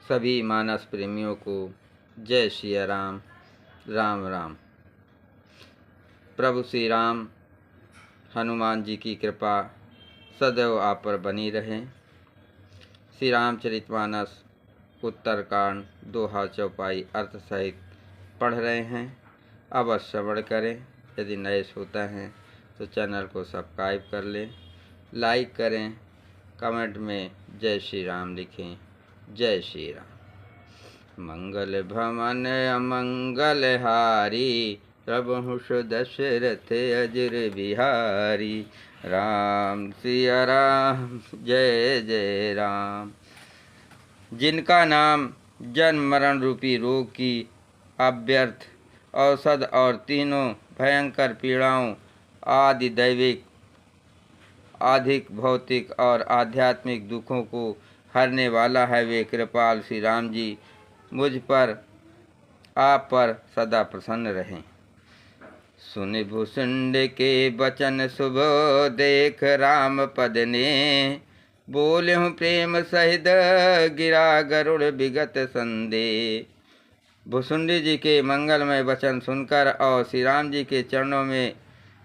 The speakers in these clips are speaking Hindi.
सभी मानस प्रेमियों को जय श्री राम। राम राम। प्रभु श्री राम हनुमान जी की कृपा सदैव आप पर बनी रहे। श्री रामचरितमानस उत्तरकांड दोहा चौपाई अर्थ सहित पढ़ रहे हैं। अवश्य श्रवण करें। यदि नए श्रोता हैं तो चैनल को सब्सक्राइब कर लें, लाइक करें, कमेंट में जय श्री राम लिखें। जय श्री राम। मंगल भवन अमंगल हारी, प्रभु दशरथ अजर बिहारी। राम सिया राम जय जय राम। जिनका नाम जन्म मरण रूपी रोग की अव्यर्थ औषध और तीनों भयंकर पीड़ाओं आदि दैविक, आधिक भौतिक और आध्यात्मिक दुखों को हरने वाला है, वे कृपाल श्री राम जी मुझ पर, आप पर सदा प्रसन्न रहें। सुन भुसुंड के बचन शुभ, देख राम पद ने, बोले प्रेम सहित गिरा गरुड़ विगत संदेह। भुसुंडी जी के मंगलमय वचन सुनकर और श्री राम जी के चरणों में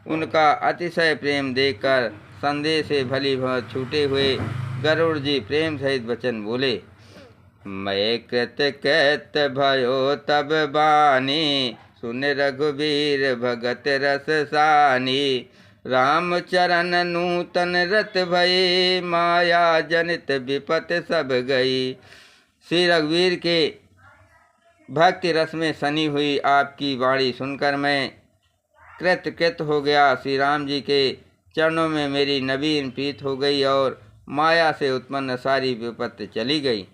उनका अतिशय प्रेम देखकर संदेह से भली भांति छूटे हुए गरुड़ जी प्रेम सहित वचन बोले। मैं कृत कैत भयो तब बानी, सुन रघुबीर भगत रस सानी। राम चरण नूतन रत भये, माया जनित विपत सब गई। श्री रघुवीर के भक्ति रस में सनी हुई आपकी वाणी सुनकर मैं कृत हो गया। श्री राम जी के चरणों में मेरी नवीन प्रीत हो गई और माया से उत्पन्न सारी विपत्ति चली गई।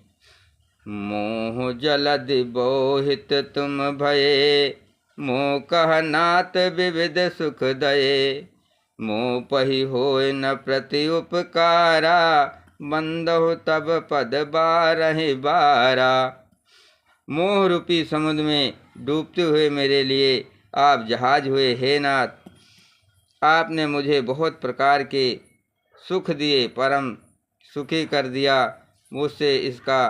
मोह जलद बोहित तुम भये, मोह कह नाथ विविध सुख दये। मोह पही होय न प्रति उपकारा, बंदहु तब पद बारहि बारा। मोह रूपी समुद्र में डूबते हुए मेरे लिए आप जहाज हुए। हे नाथ, आपने मुझे बहुत प्रकार के सुख दिए, परम सुखी कर दिया। मुझसे इसका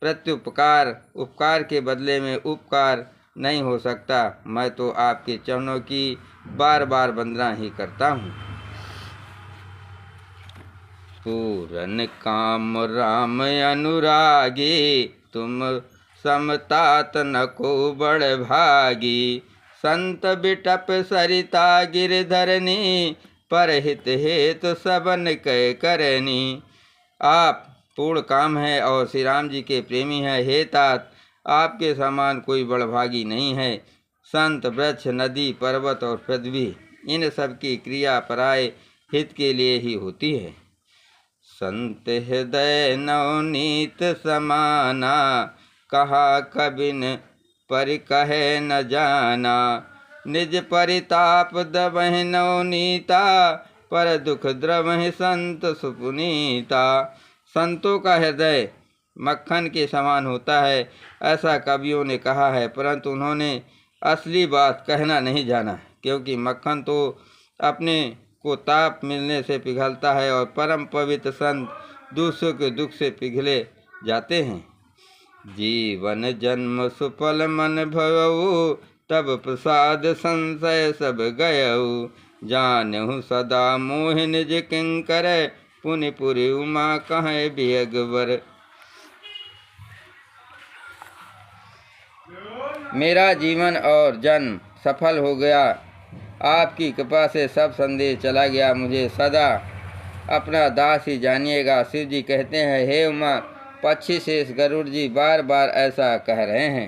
प्रत्युपकार, उपकार के बदले में उपकार नहीं हो सकता। मैं तो आपके चरणों की बार बार वंदना ही करता हूँ। पूरन काम राम अनुरागी, तुम समतात न को बड़ भागी। संत बिटप सरिता गिरधरनी, परहित हेतु सबन कै करनी। आप पूर्ण काम है और श्री राम जी के प्रेमी हैं। हे तात, आपके समान कोई बड़भागी नहीं है। संत, वृक्ष, नदी, पर्वत और पृथ्वी, इन सब की क्रिया पराय हित के लिए ही होती है। संत हृदय नवनीत समाना, कहा कबिन पर कहे न जाना। निज परिताप दबहि नवनीता, पर दुख द्रवहि संत सुपुनीता। संतों का हृदय मक्खन के समान होता है, ऐसा कवियों ने कहा है, परंतु उन्होंने असली बात कहना नहीं जाना, क्योंकि मक्खन तो अपने को ताप मिलने से पिघलता है और परम पवित्र संत दूसरों के दुख से पिघले जाते हैं। जीवन जन्म सुफल मन भयऊ, तब प्रसाद संशय सब गयऊ। जानहु सदा मोह निज किंकर, पुनि पुरि उमा कहे बियगवर। मेरा जीवन और जन्म सफल हो गया। आपकी कृपा से सब संदेह चला गया। मुझे सदा अपना दास ही जानिएगा। शिव जी कहते हैं, हे उमा, पक्षी शेष गरुड़ जी बार बार ऐसा कह रहे हैं।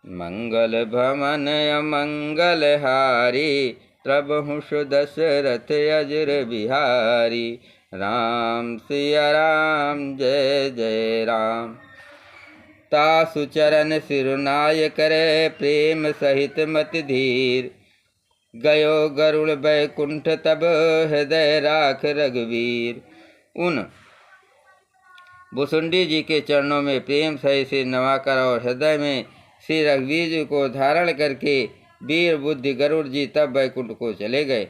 मंगल भवन अमंगल हारी, प्रभु दशरथ अजर बिहारी। राम सिया राम जय जय राम। तासु चरण सिरुनाय करे, प्रेम सहित मति धीर। गयो गरुड़ बैकुंठ तब, हृदय राख रघुवीर। उन भुसुंडी जी के चरणों में प्रेम सहित सिर नवाकर और हृदय में श्री रघुवीर जी को धारण करके वीर बुद्धि गरुड़ जी तब बैकुंठ को चले गए।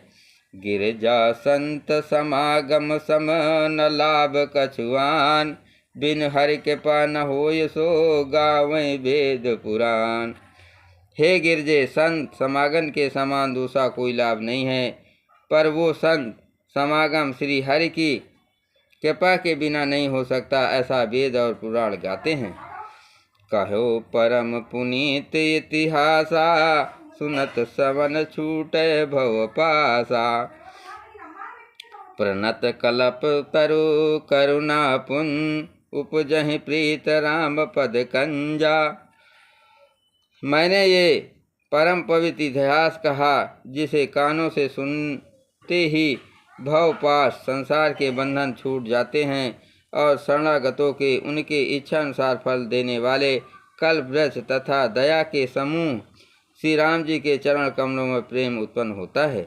गिरजा संत समागम सम, न लाभ कछुआन। बिन हरि कृपा न होय सो गावें वेद पुराण। हे गिरजे, संत समागम के समान दूसरा कोई लाभ नहीं है, पर वो संत समागम श्री हरि की कृपा के बिना नहीं हो सकता, ऐसा वेद और पुराण गाते हैं। कहो परम पुनीत इतिहासा, सुनत सवन छूटे भव पासा। प्रणत कलप तरु करुणा पुन, उपजहि प्रीत राम पद कंजा। मैंने ये परम पवित्र इतिहास कहा, जिसे कानों से सुनते ही भवपाश संसार के बंधन छूट जाते हैं और शरणागतों के उनके इच्छा अनुसार फल देने वाले कल्प वृक्ष तथा दया के समूह श्री राम जी के चरण कमलों में प्रेम उत्पन्न होता है।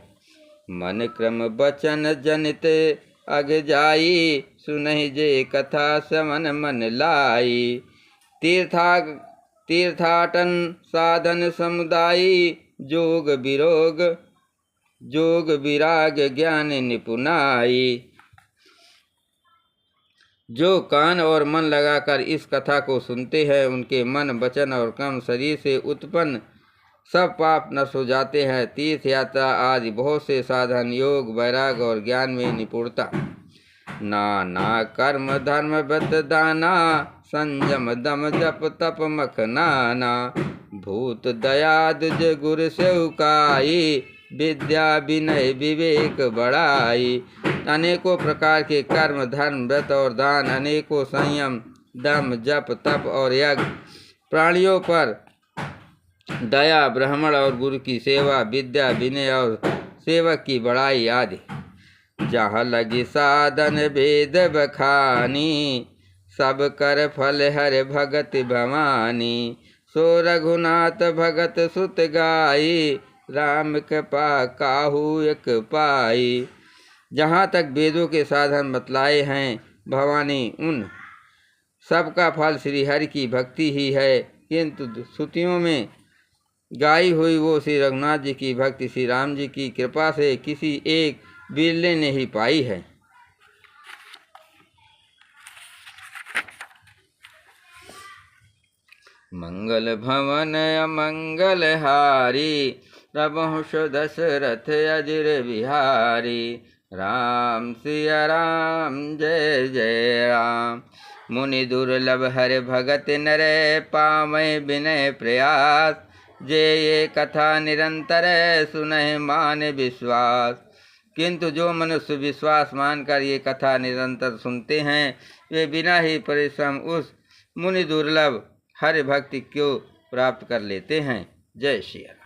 मन क्रम बचन जनित अग जाई, सुनहि जे कथा समन मन लाई। तीर्थाटन साधन समुदायी, जोग विराग ज्ञान निपुणाई। जो कान और मन लगाकर इस कथा को सुनते हैं, उनके मन, वचन और कर्म शरीर से उत्पन्न सब पाप नष्ट हो जाते हैं। तीर्थ यात्रा आदि बहुत से साधन, योग, वैराग और ज्ञान में निपुणता, नाना कर्म धर्म व्रत दाना, संयम दम जप तप मख नाना। भूत दया दुज गुर सेवकाई, विद्या विनय विवेक बढ़ाई। अनेकों प्रकार के कर्म, धर्म, व्रत और दान, अनेकों संयम, दम, जप, तप और यज्ञ, प्राणियों पर दया, ब्राह्मण और गुरु की सेवा, विद्या, विनय और सेवक की बड़ाई आदि। जहाँ लगी साधन वेद बखानी, सब कर फल हर भगत भवानी। सो रघुनाथ भगत सुत गाई, राम कृपा काहू एक पाई। जहाँ तक वेदों के साधन बतलाए हैं भवानी, उन सबका फल श्री हरि की भक्ति ही है, किंतु श्रुतियों में गाई हुई वो श्री रघुनाथ जी की भक्ति श्री राम जी की कृपा से किसी एक बिरले ने ही पाई है। मंगल भवन अमंगल हारी, प्रभुष दशरथ अजिर बिहारी। राम सिया राम जय जय राम। मुनि दुर्लभ हर भगत नर, पावै विनय प्रयास। जे ये कथा निरंतर, सुनहि मान विश्वास। किंतु जो मनुष्य विश्वास मानकर ये कथा निरंतर सुनते हैं, वे बिना ही परिश्रम उस मुनि दुर्लभ हरि भक्ति को प्राप्त कर लेते हैं। जय श्री राम।